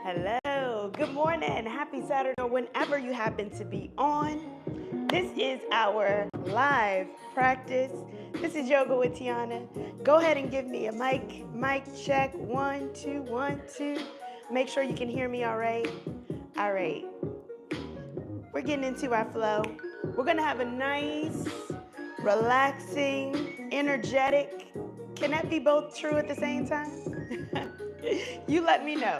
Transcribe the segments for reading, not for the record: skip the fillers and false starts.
Hello, good morning, happy Saturday, or whenever you happen to be on. This is our live practice. This is Yoga with Tianna. Go ahead and give me a mic check. 1, 2, 1, 2. Make sure you can hear me all right. All right, we're getting into our flow. We're gonna have a nice, relaxing, energetic. Can that be both true at the same time? You let me know.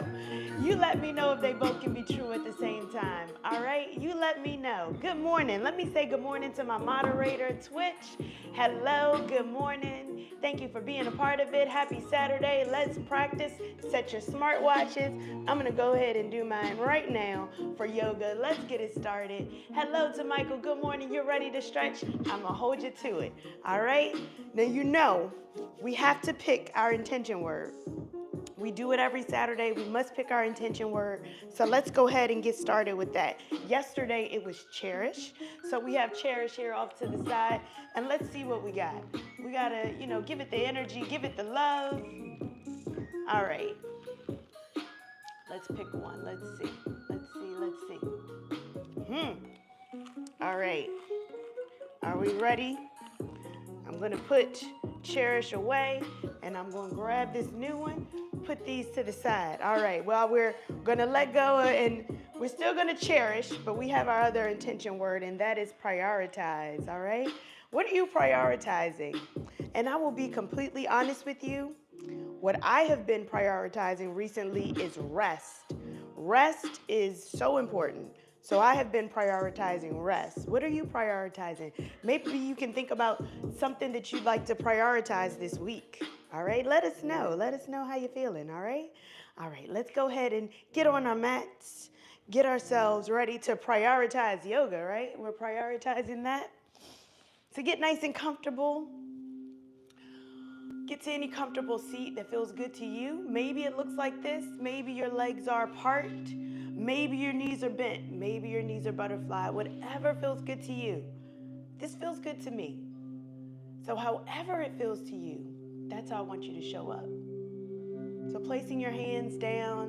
You let me know if they both can be true at the same time. All right? You let me know. Good morning. Let me say good morning to my moderator, Twitch. Hello, good morning. Thank you for being a part of it. Happy Saturday. Let's practice. Set your smartwatches. I'm going to go ahead and do mine right now for yoga. Let's get it started. Hello to Michael. Good morning. You're ready to stretch? I'm going to hold you to it. All right? Now, you know, we have to pick our intention word. We do it every Saturday. We must pick our intention word. So let's go ahead and get started with that. Yesterday, it was cherish. So we have cherish here off to the side. And let's see what we got. We got to, give it the energy, give it the love. All right. Let's pick one. Let's see. All right. Are we ready? I'm going to put cherish away, and I'm going to grab this new one, put these to the side. All right, well, we're going to let go, and we're still going to cherish, but we have our other intention word, and that is prioritize, all right? What are you prioritizing? And I will be completely honest with you. What I have been prioritizing recently is rest. Rest is so important. So I have been prioritizing rest. What are you prioritizing? Maybe you can think about something that you'd like to prioritize this week. All right, let us know. Let us know how you're feeling, all right? All right, let's go ahead and get on our mats, get ourselves ready to prioritize yoga, right? We're prioritizing that. So get nice and comfortable. Get to any comfortable seat that feels good to you. Maybe it looks like this. Maybe your legs are apart. Maybe your knees are bent. Maybe your knees are butterfly. Whatever feels good to you. This feels good to me. So however it feels to you, that's how I want you to show up. So placing your hands down,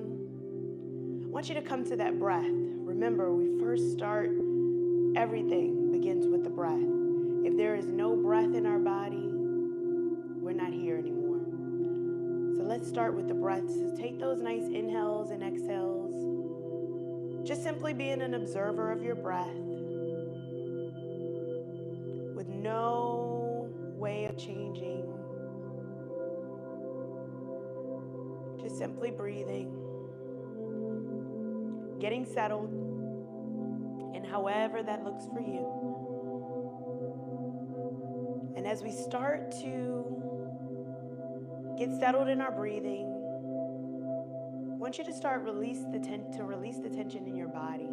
I want you to come to that breath. Remember, we first start, everything begins with the breath. If there is no breath in our body, we're not here anymore. So let's start with the breath. So take those nice inhales and exhales. Just simply being an observer of your breath with no way of changing. Just simply breathing, getting settled, and however that looks for you. And as we start to get settled in our breathing, I want you to start release the tension in your body.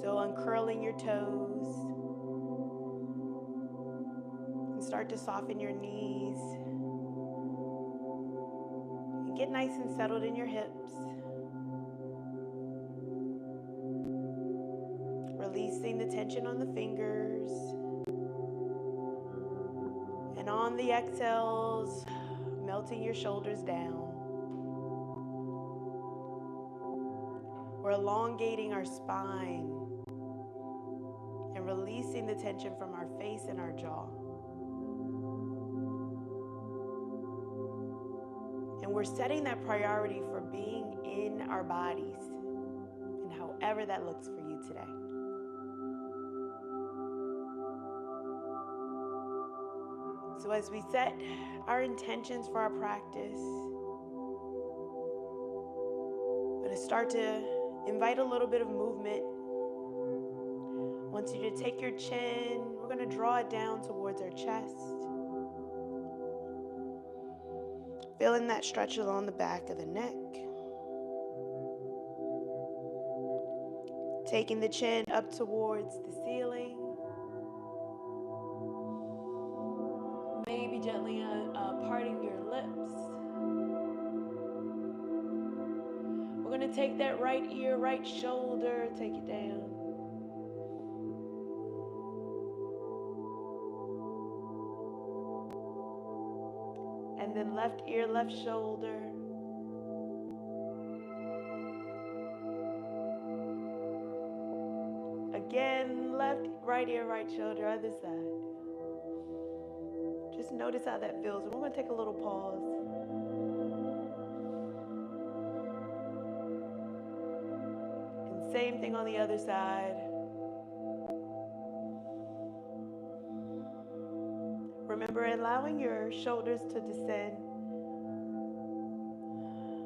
So uncurling your toes and start to soften your knees and get nice and settled in your hips. Releasing the tension on the fingers. And on the exhales, melting your shoulders down. We're elongating our spine and releasing the tension from our face and our jaw. And we're setting that priority for being in our bodies and however that looks for you today. So as we set our intentions for our practice, I'm going to start to invite a little bit of movement. I want you to take your chin. We're going to draw it down towards our chest. Feeling that stretch along the back of the neck. Taking the chin up towards the ceiling. Maybe gently parting your lips. We're going to take that right ear, right shoulder, take it down. And then left ear, left shoulder. Again, left, right ear, right shoulder, other side. Just notice how that feels. We're going to take a little pause. And same thing on the other side. Remember, allowing your shoulders to descend.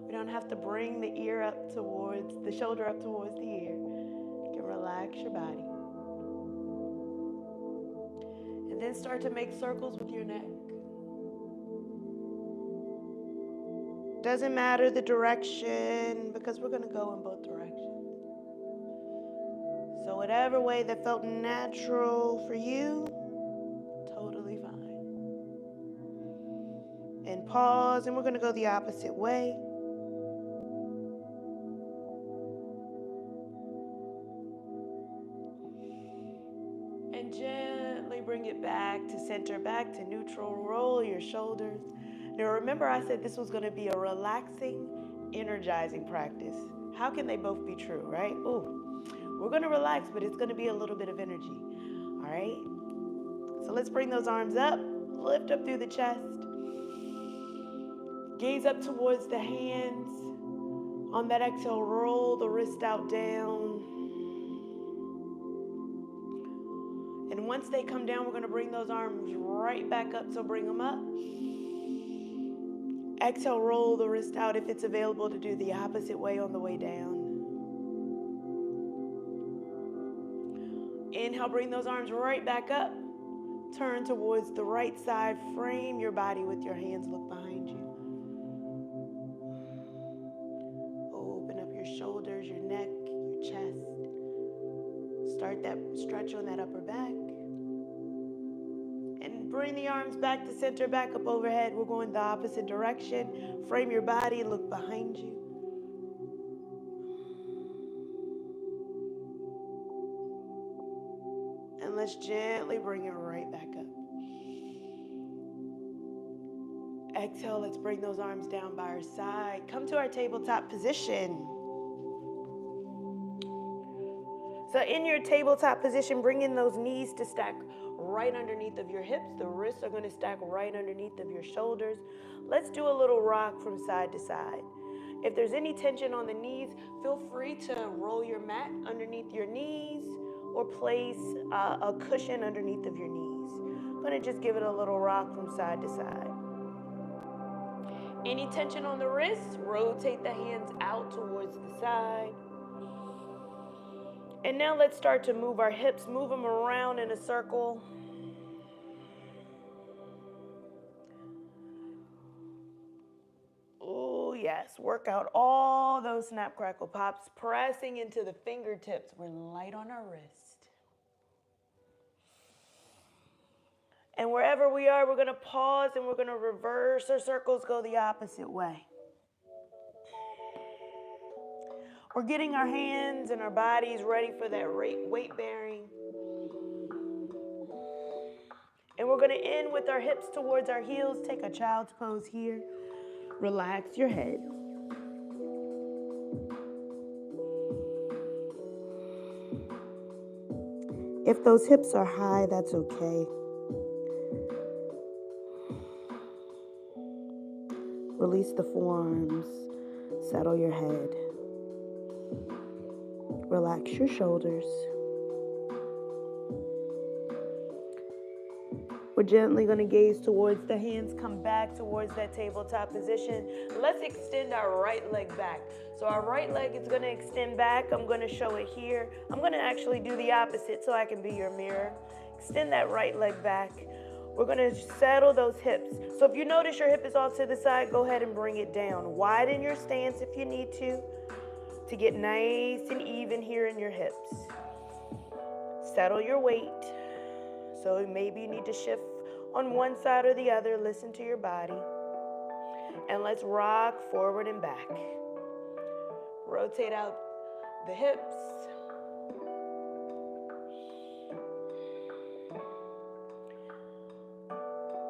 We don't have to bring the ear up towards, the shoulder up towards the ear. You can relax your body. And then start to make circles with your neck. Doesn't matter the direction, because we're going to go in both directions. So whatever way that felt natural for you, totally fine. And pause, and we're going to go the opposite way. And gently bring it back to center, back to neutral. Roll your shoulders. Now remember, I said this was going to be a relaxing, energizing practice. How can they both be true, right? Ooh, we're going to relax, but it's going to be a little bit of energy. All right? So let's bring those arms up. Lift up through the chest. Gaze up towards the hands. On that exhale, roll the wrist out down. And once they come down, we're going to bring those arms right back up. So bring them up. Exhale, roll the wrist out if it's available to do the opposite way on the way down. Inhale, bring those arms right back up. Turn towards the right side. Frame your body with your hands. Look behind you. Open up your shoulders, your neck, your chest. Start that stretch on that upper back. And bring the arms back to center, back up overhead. We're going the opposite direction. Frame your body, look behind you. And let's gently bring it right back up. Exhale, let's bring those arms down by our side. Come to our tabletop position. So in your tabletop position, bring in those knees to stack right underneath of your hips. The wrists are going to stack right underneath of your shoulders. Let's do a little rock from side to side. If there's any tension on the knees, feel free to roll your mat underneath your knees or place a cushion underneath of your knees. I'm going to just give it a little rock from side to side. Any tension on the wrists, rotate the hands out towards the side. And now let's start to move our hips, move them around in a circle. Oh, yes. Work out all those snap, crackle, pops, pressing into the fingertips. We're light on our wrist. And wherever we are, we're going to pause and we're going to reverse our circles, go the opposite way. We're getting our hands and our bodies ready for that weight bearing. And we're going to end with our hips towards our heels. Take a child's pose here. Relax your head. If those hips are high, that's okay. Release the forearms. Settle your head. Relax your shoulders. We're gently going to gaze towards the hands, come back towards that tabletop position. Let's extend our right leg back. So our right leg is going to extend back. I'm going to show it here. I'm going to actually do the opposite so I can be your mirror. Extend that right leg back. We're going to settle those hips. So if you notice your hip is off to the side, go ahead and bring it down. Widen your stance if you need to get nice and even here in your hips. Settle your weight. So maybe you need to shift on one side or the other. Listen to your body. And let's rock forward and back. Rotate out the hips.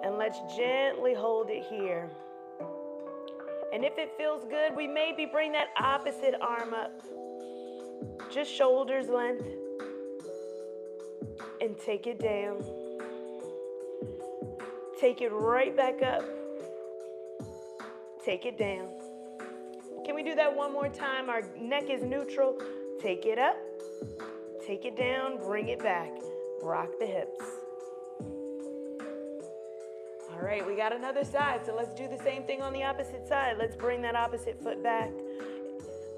And let's gently hold it here. And if it feels good, we maybe bring that opposite arm up. Just shoulders length. and take it down. Take it right back up. Take it down. Can we do that one more time? Our neck is neutral. Take it up. Take it down. Bring it back. Rock the hips. All right, we got another side, so let's do the same thing on the opposite side. Let's bring that opposite foot back.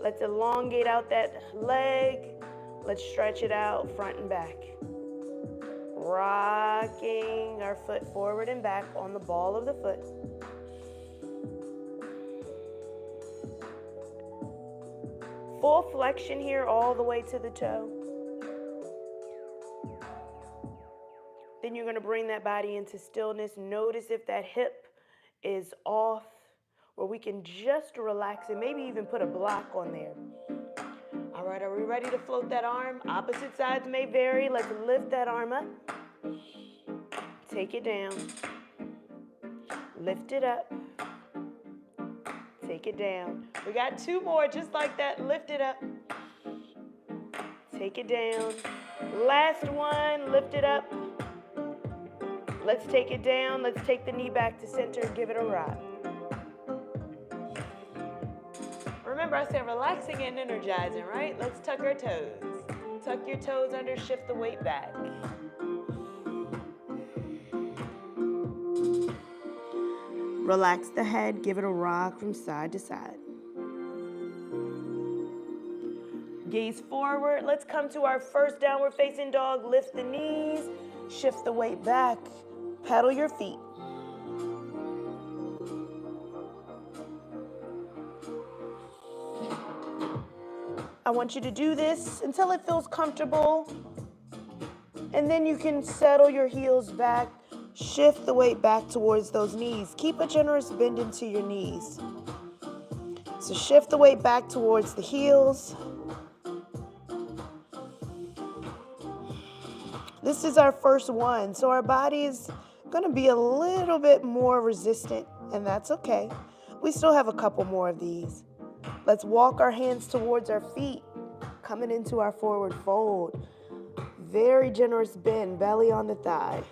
Let's elongate out that leg. Let's stretch it out front and back. Rocking our foot forward and back on the ball of the foot. Full flexion here all the way to the toe. Then you're going to bring that body into stillness. Notice if that hip is off, or we can just relax it, maybe even put a block on there. All right, are we ready to float that arm? Opposite sides may vary. Let's lift that arm up. Take it down. Lift it up. Take it down. We got two more just like that. Lift it up. Take it down. Last one. Lift it up. Let's take it down. Let's take the knee back to center and give it a rock. Remember, I said relaxing and energizing, right? Let's tuck our toes. Tuck your toes under, shift the weight back. Relax the head, give it a rock from side to side. Gaze forward. Let's come to our first downward facing dog. Lift the knees, shift the weight back, pedal your feet. I want you to do this until it feels comfortable, and then you can settle your heels back, shift the weight back towards those knees. Keep a generous bend into your knees. So shift the weight back towards the heels. This is our first one, so our body is going to be a little bit more resistant, and that's okay. We still have a couple more of these. Let's walk our hands towards our feet, coming into our forward fold. Very generous bend, belly on the thigh.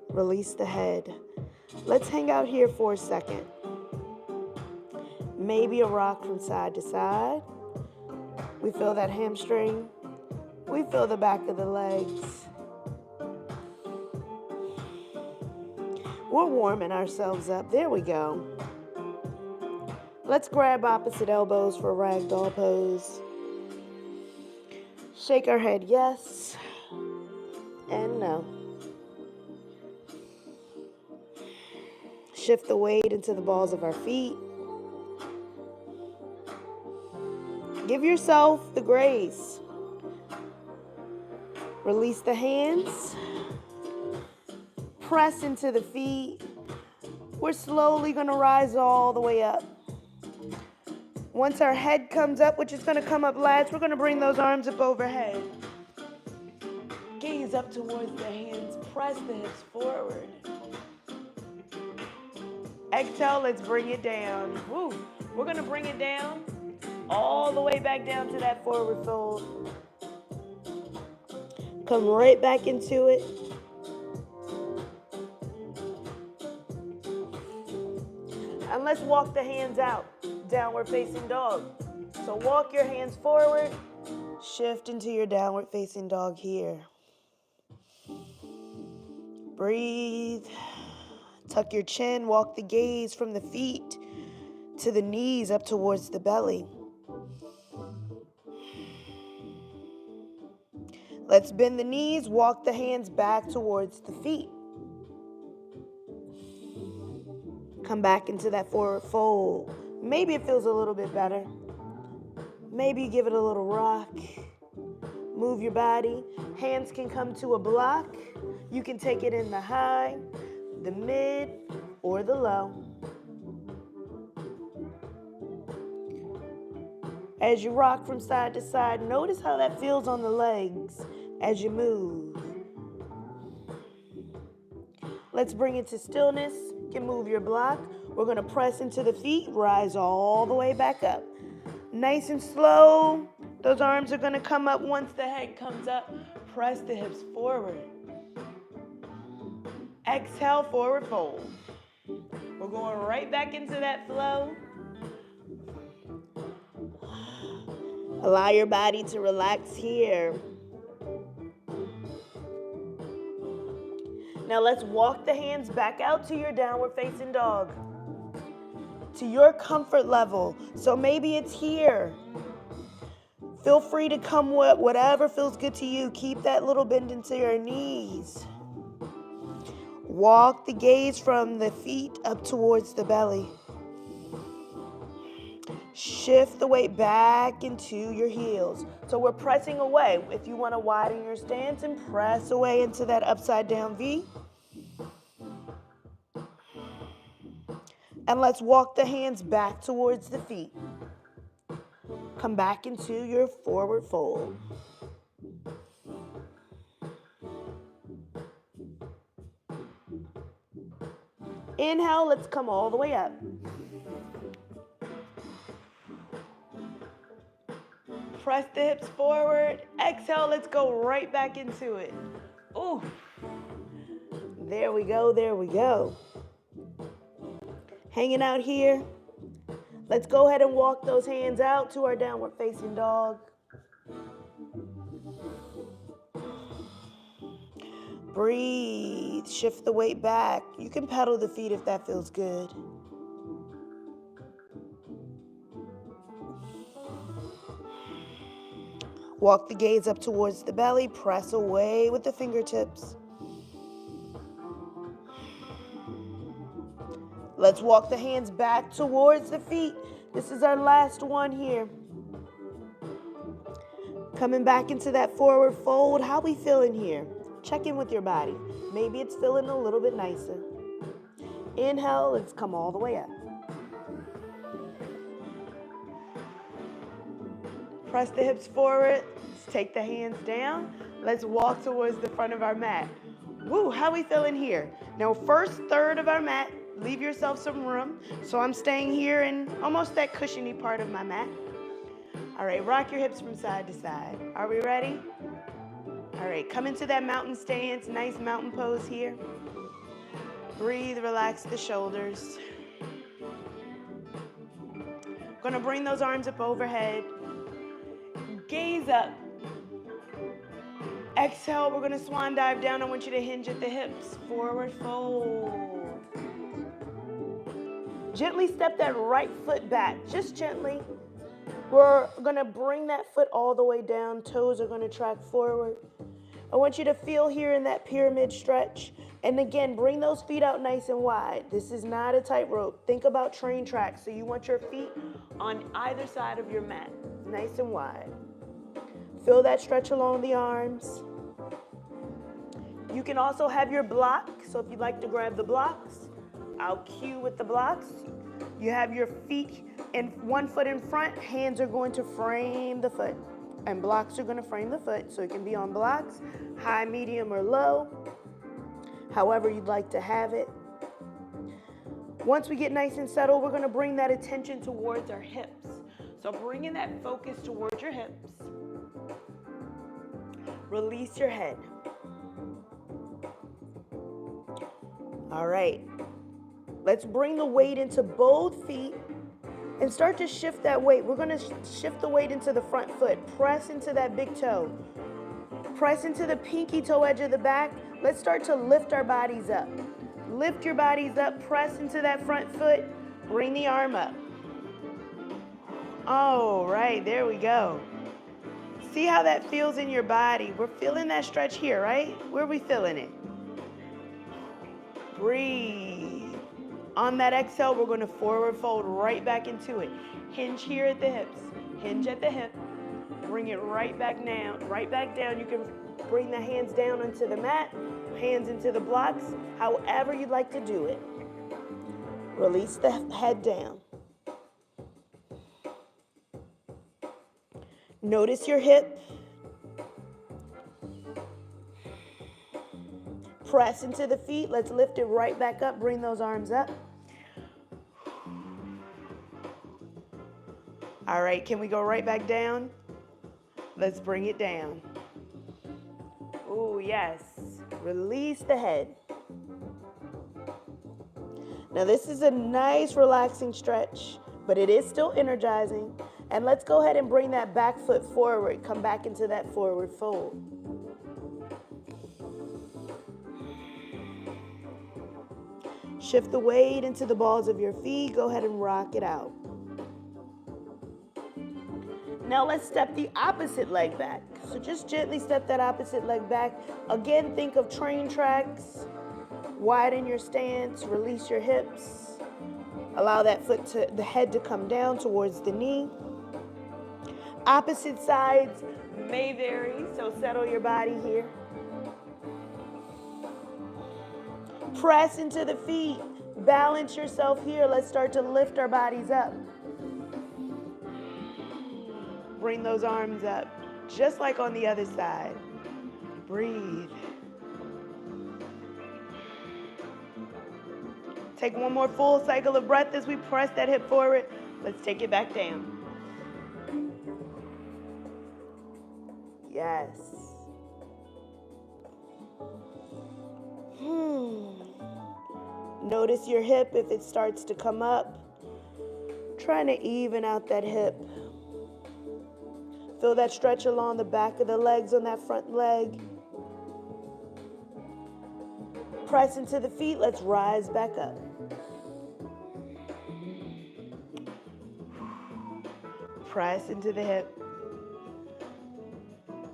Release the head. Let's hang out here for a second. Maybe a rock from side to side. We feel that hamstring. We feel the back of the legs. We're warming ourselves up. There we go. Let's grab opposite elbows for ragdoll pose. Shake our head yes and no. Shift the weight into the balls of our feet. Give yourself the grace. Release the hands. Press into the feet. We're slowly going to rise all the way up. Once our head comes up, which is going to come up last, we're going to bring those arms up overhead. Gaze up towards the hands. Press the hips forward. Exhale, let's bring it down. Woo. We're going to bring it down all the way back down to that forward fold. Come right back into it. And let's walk the hands out, downward facing dog. So walk your hands forward, shift into your downward facing dog here. Breathe. Tuck your chin, walk the gaze from the feet to the knees up towards the belly. Let's bend the knees, walk the hands back towards the feet. Come back into that forward fold. Maybe it feels a little bit better. Maybe give it a little rock. Move your body. Hands can come to a block. You can take it in the high, the mid, or the low. As you rock from side to side, notice how that feels on the legs as you move. Let's bring it to stillness. You can move your block. We're going to press into the feet, rise all the way back up. Nice and slow. Those arms are going to come up once the head comes up. Press the hips forward. Exhale, forward fold. We're going right back into that flow. Allow your body to relax here. Now let's walk the hands back out to your downward facing dog, to your comfort level. So maybe it's here. Feel free to come with whatever feels good to you. Keep that little bend into your knees. Walk the gaze from the feet up towards the belly. Shift the weight back into your heels. So we're pressing away. If you want to widen your stance and press away into that upside down V. And let's walk the hands back towards the feet. Come back into your forward fold. Inhale, let's come all the way up. Press the hips forward. Exhale, let's go right back into it. Ooh. There we go, there we go. Hanging out here. Let's go ahead and walk those hands out to our downward facing dog. Breathe. Shift the weight back. You can pedal the feet if that feels good. Walk the gaze up towards the belly. Press away with the fingertips. Let's walk the hands back towards the feet. This is our last one here. Coming back into that forward fold. How we feeling here? Check in with your body. Maybe it's feeling a little bit nicer. Inhale, let's come all the way up. Press the hips forward. Let's take the hands down. Let's walk towards the front of our mat. Woo, how we feeling here? Now, first third of our mat, leave yourself some room. So I'm staying here in almost that cushiony part of my mat. All right, rock your hips from side to side. Are we ready? All right, come into that mountain stance, nice mountain pose here. Breathe, relax the shoulders. Gonna bring those arms up overhead. Gaze up. Exhale, we're gonna swan dive down. I want you to hinge at the hips. Forward fold. Gently step that right foot back, just gently. We're gonna bring that foot all the way down. Toes are gonna track forward. I want you to feel here in that pyramid stretch. And again, bring those feet out nice and wide. This is not a tightrope. Think about train tracks. So you want your feet on either side of your mat, nice and wide. Feel that stretch along the arms. You can also have your block. So if you'd like to grab the blocks, I'll cue with the blocks. You have your feet and one foot in front. Hands are going to frame the foot. And blocks are going to frame the foot. So it can be on blocks, high, medium, or low. However you'd like to have it. Once we get nice and settled, we're going to bring that attention towards our hips. So bringing that focus towards your hips. Release your head. All right. Let's bring the weight into both feet and start to shift that weight. We're going to shift the weight into the front foot. Press into that big toe. Press into the pinky toe edge of the back. Let's start to lift our bodies up. Lift your bodies up. Press into that front foot. Bring the arm up. All right, there we go. See how that feels in your body. We're feeling that stretch here, right? Where are we feeling it? Breathe. On that exhale, we're going to forward fold right back into it. Hinge here at the hips. Hinge at the hip. Bring it right back down. Right back down. You can bring the hands down into the mat, hands into the blocks, however you'd like to do it. Release the head down. Notice your hip. Press into the feet. Let's lift it right back up. Bring those arms up. All right, can we go right back down? Let's bring it down. Oh, yes. Release the head. Now this is a nice relaxing stretch, but it is still energizing. And let's go ahead and bring that back foot forward. Come back into that forward fold. Shift the weight into the balls of your feet. Go ahead and rock it out. Now let's step the opposite leg back. So just gently step that opposite leg back. Again, think of train tracks. Widen your stance, release your hips. Allow that the head to come down towards the knee. Opposite sides may vary, so settle your body here. Press into the feet. Balance yourself here. Let's start to lift our bodies up. Bring those arms up, just like on the other side. Breathe. Take one more full cycle of breath as we press that hip forward. Let's take it back down. Yes. Notice your hip if it starts to come up. Trying to even out that hip. Feel that stretch along the back of the legs on that front leg. Press into the feet. Let's rise back up. Press into the hip.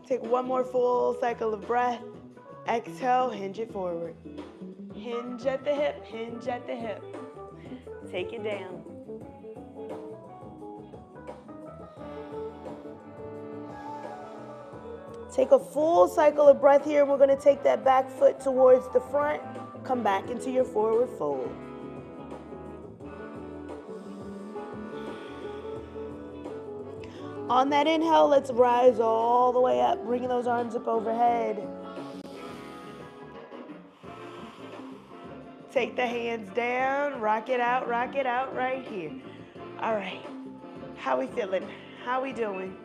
Take one more full cycle of breath. Exhale, hinge it forward. Hinge at the hip, hinge at the hip. Take it down. Take a full cycle of breath here. We're going to take that back foot towards the front. Come back into your forward fold. On that inhale, let's rise all the way up, bringing those arms up overhead. Take the hands down, rock it out right here. All right, how we feeling? How we doing?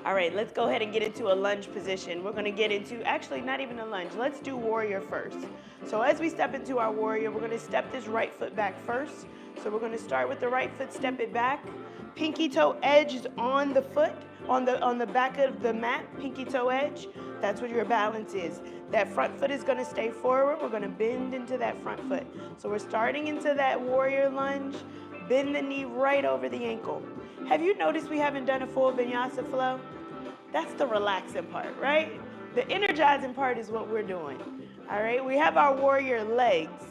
All right, let's go ahead and get into a lunge position. We're gonna get into, actually not even a lunge, let's do warrior first. So as we step into our warrior, we're gonna step this right foot back first. So we're gonna start with the right foot, step it back. Pinky toe edge is on the foot, on the back of the mat, pinky toe edge. That's what your balance is. That front foot is gonna stay forward. We're gonna bend into that front foot. So we're starting into that warrior lunge. Bend the knee right over the ankle. Have you noticed we haven't done a full vinyasa flow? That's the relaxing part, right? The energizing part is what we're doing. All right, we have our warrior legs.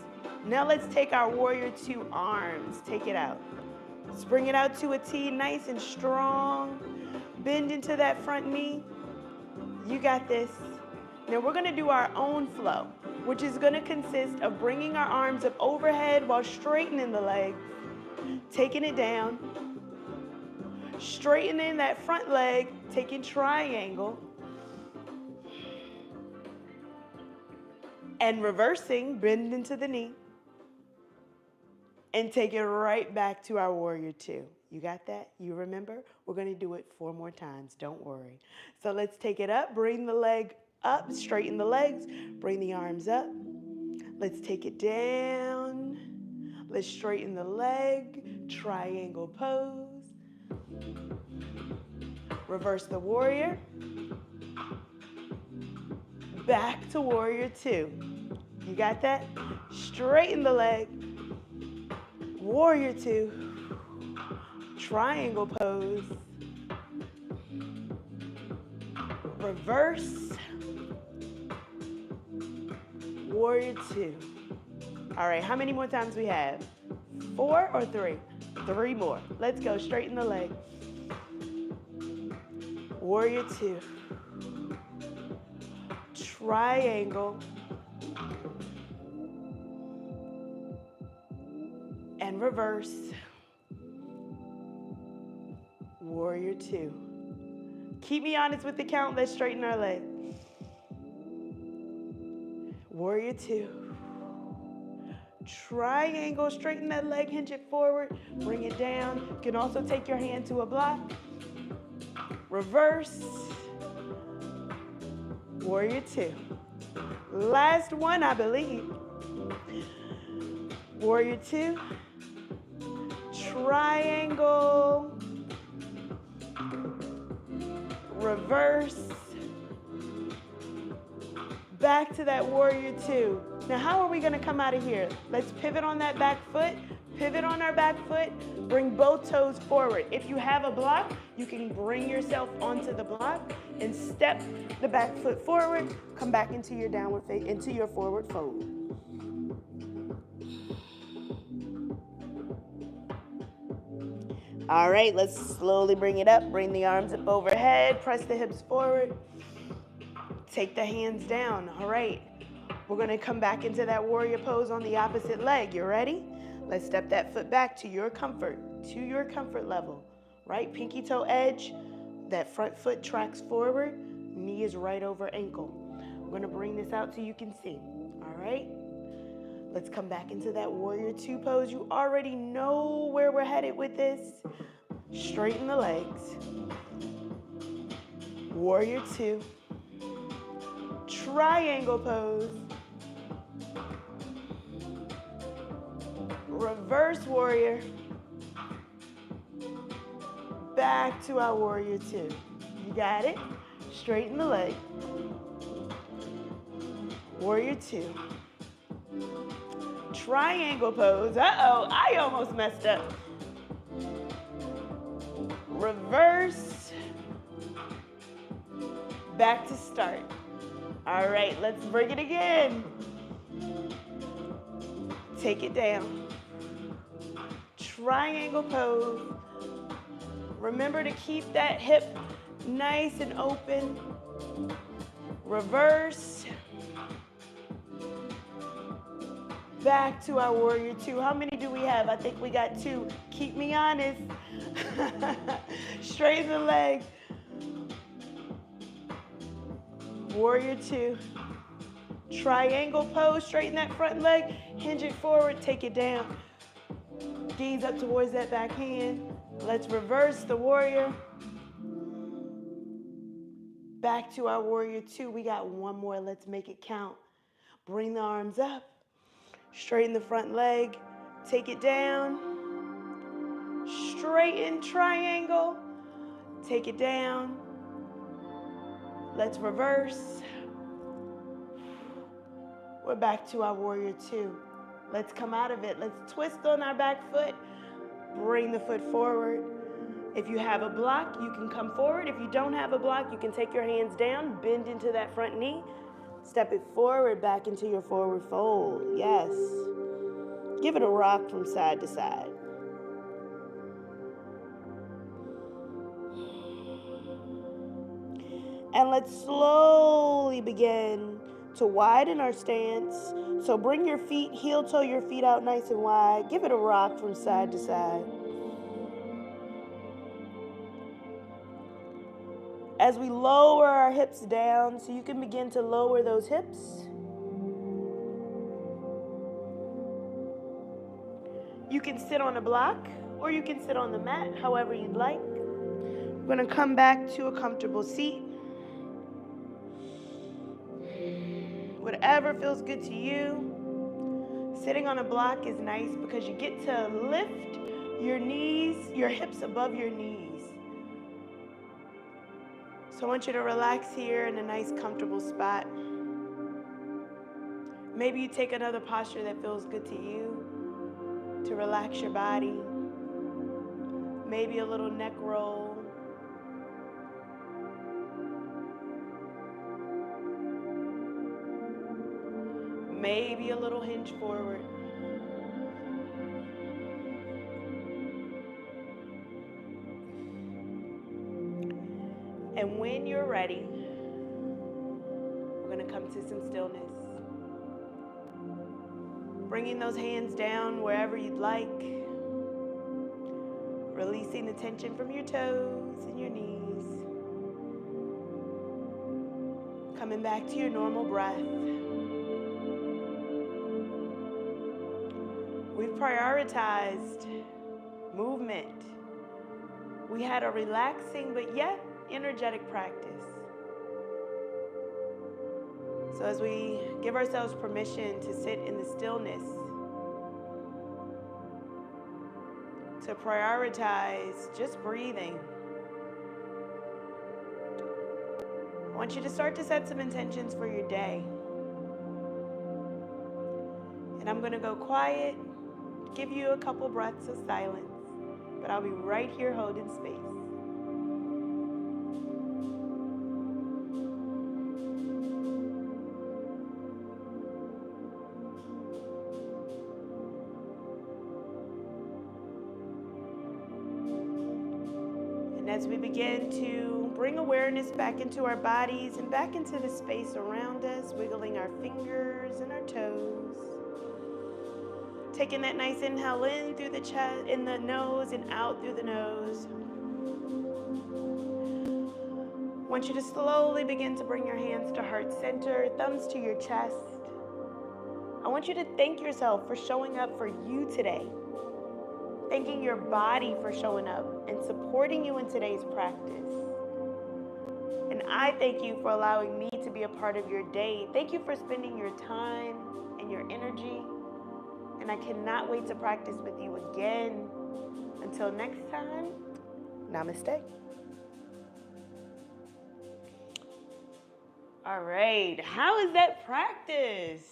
Now let's take our warrior two arms. Take it out. Spring it out to a T, nice and strong. Bend into that front knee. You got this. Now we're gonna do our own flow, which is gonna consist of bringing our arms up overhead while straightening the legs, taking it down, straightening that front leg, taking triangle, and reversing, bend into the knee, and take it right back to our warrior two. You got that? You remember? We're gonna do it 4 more times, don't worry. So let's take it up, bring the leg up, straighten the legs, bring the arms up. Let's take it down. Let's straighten the leg, triangle pose. Reverse the warrior. Back to warrior two. You got that? Straighten the leg. Warrior two. Triangle pose. Reverse. Warrior two. All right, how many more times we have? 4 or 3? 3 more. Let's go, straighten the leg. Warrior two. Triangle. And reverse. Warrior two. Keep me honest with the count. Let's straighten our leg. Warrior two. Triangle, straighten that leg, hinge it forward, bring it down. You can also take your hand to a block. Reverse. Warrior two. Last one, I believe. Warrior two. Triangle. Reverse. Back to that warrior two. Now, how are we going to come out of here? Let's pivot on that back foot. Pivot on our back foot. Bring both toes forward. If you have a block, you can bring yourself onto the block and step the back foot forward. Come back into your downward face, into your forward fold. All right, let's slowly bring it up. Bring the arms up overhead. Press the hips forward. Take the hands down. All right. We're going to come back into that warrior pose on the opposite leg. You ready? Let's step that foot back to your comfort level. Right? Pinky toe edge. That front foot tracks forward. Knee is right over ankle. We're going to bring this out so you can see. All right? Let's come back into that warrior two pose. You already know where we're headed with this. Straighten the legs. Warrior two. Triangle pose. Reverse warrior. Back to our warrior two. You got it? Straighten the leg. Warrior two. Triangle pose. Uh-oh, I almost messed up. Reverse. Back to start. All right, let's bring it again. Take it down. Triangle pose. Remember to keep that hip nice and open. Reverse. Back to our warrior two. How many do we have? I think we got two. Keep me honest. Straighten the leg. Warrior two. Triangle pose. Straighten that front leg. Hinge it forward. Take it down. Gaze up towards that back hand. Let's reverse the warrior. Back to our warrior two. We got one more. Let's make it count. Bring the arms up. Straighten the front leg. Take it down. Straighten triangle. Take it down. Let's reverse. We're back to our warrior two. Let's come out of it. Let's twist on our back foot. Bring the foot forward. If you have a block, you can come forward. If you don't have a block, you can take your hands down, bend into that front knee, step it forward, back into your forward fold. Yes. Give it a rock from side to side. And let's slowly begin to widen our stance. So bring your feet, heel toe your feet out nice and wide. Give it a rock from side to side. As we lower our hips down, so you can begin to lower those hips. You can sit on a block or you can sit on the mat, however you'd like. We're going to come back to a comfortable seat. Whatever feels good to you. Sitting on a block is nice because you get to lift your knees, your hips above your knees. So I want you to relax here in a nice comfortable spot. Maybe you take another posture that feels good to you to relax your body. Maybe a little neck roll. Maybe a little hinge forward. And when you're ready, we're going to come to some stillness. Bringing those hands down wherever you'd like. Releasing the tension from your toes and your knees. Coming back to your normal breath. We've prioritized movement. We had a relaxing but yet energetic practice. So as we give ourselves permission to sit in the stillness, to prioritize just breathing, I want you to start to set some intentions for your day. And I'm going to go quiet, give you a couple breaths of silence, but I'll be right here holding space. And as we begin to bring awareness back into our bodies and back into the space around us, wiggling our fingers and our toes, taking that nice inhale in through the chest, in the nose, and out through the nose. I want you to slowly begin to bring your hands to heart center, thumbs to your chest. I want you to thank yourself for showing up for you today. Thanking your body for showing up and supporting you in today's practice. And I thank you for allowing me to be a part of your day. Thank you for spending your time and your energy. And I cannot wait to practice with you again. Until next time, namaste. All right, how is that practice?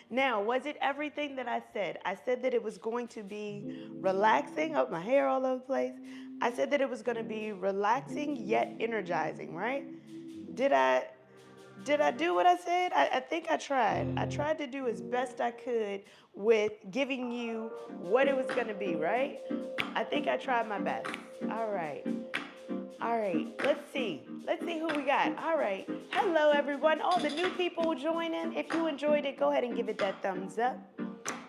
Now, was it everything that I said? I said that it was going to be relaxing. Oh, my hair all over the place. I said that it was going to be relaxing yet energizing, right? Did I do what I said? I think I tried. I tried to do as best I could with giving you what it was going to be, right? I think I tried my best. All right. All right, let's see who we got. All right, hello everyone. All the new people joining. If you enjoyed it, go ahead and give it that thumbs up.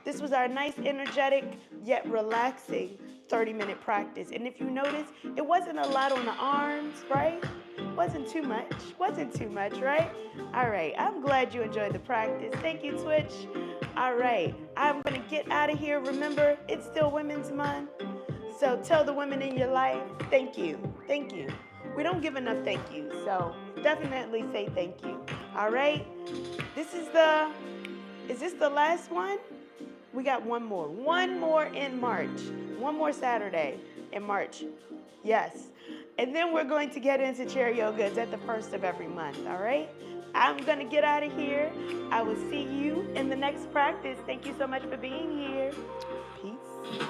This was our nice, energetic, yet relaxing 30-minute practice. And if you notice, it wasn't a lot on the arms, right? Wasn't too much, right? All right, I'm glad you enjoyed the practice. Thank you, Twitch. All right, I'm gonna get out of here. Remember, it's still Women's Month. So tell the women in your life, thank you. Thank you. We don't give enough thank you, so definitely say thank you. All right? Is this the last one? We got one more in March. One more Saturday in March. Yes. And then we're going to get into chair yoga. It's at the first of every month, all right? I'm going to get out of here. I will see you in the next practice. Thank you so much for being here. Peace.